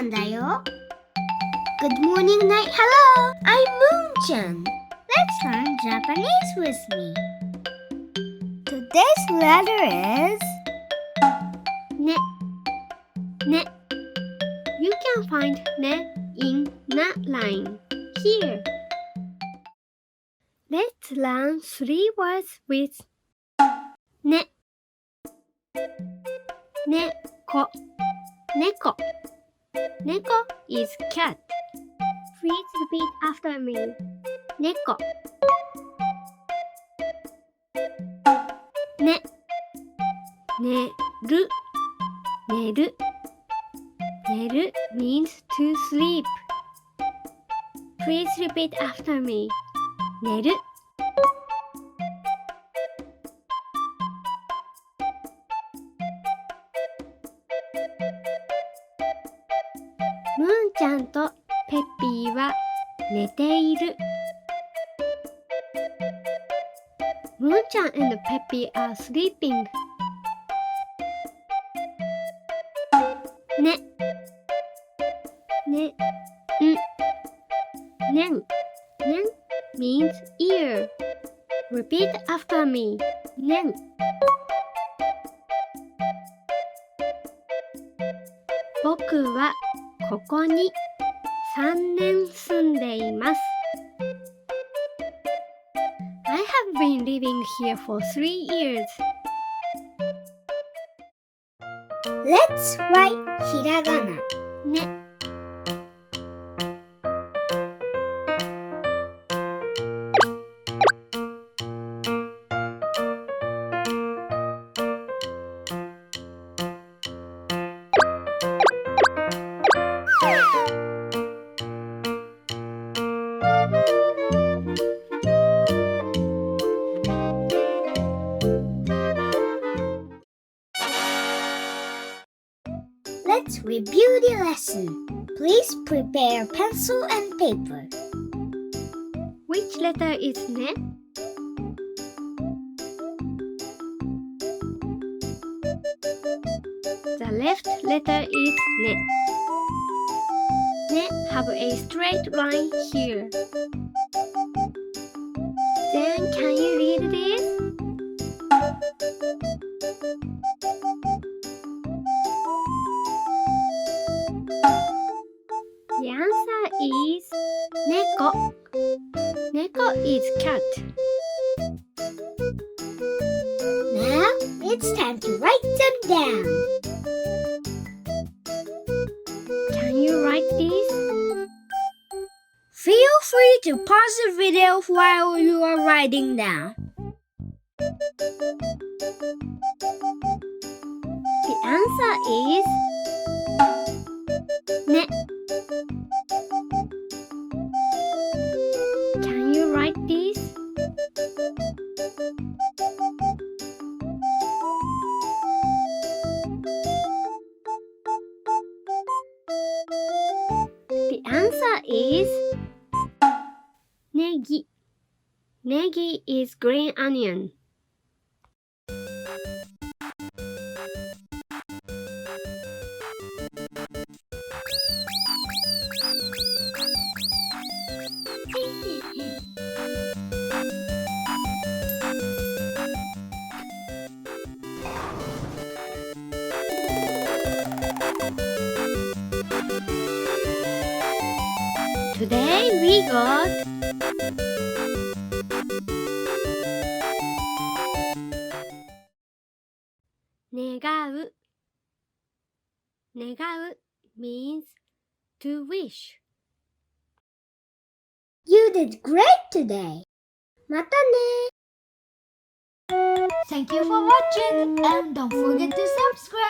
んだよ。Good morning, night, hello! I'm Moon-chan. Let's learn Japanese with me. Today's letter is ne. Ne. You can find ne in that line here. Let's learn 3 words with ne. Neko. Neko. Neko is cat. Please repeat after me. Neko. Ne. Neru. Neru. Neru means to sleep. Please repeat after me. Neru. Moon ちゃんとペッピーは寝ている。Moon ちゃん and Peppy are sleeping. ね。ね。ねん。ねん means ear. Repeat after me. ねん。僕はここに3年住んでいます。I have been living here for 3 years. Let's write hiragana. ね。Let's review the lesson. Please prepare pencil and paper. Which letter is ne? The left letter is ne. Ne have a straight line here. Then can you read this? The answer is neko. Neko is cat. Now it's time to write them down. Can you write this? Feel free to pause the video while you are writing down. The answer is ne. Can you write this? The answer is negi. Negi is green onion. Today we got negau. Negau means to wish. You did great today. またね. Thank you for watching and don't forget to subscribe.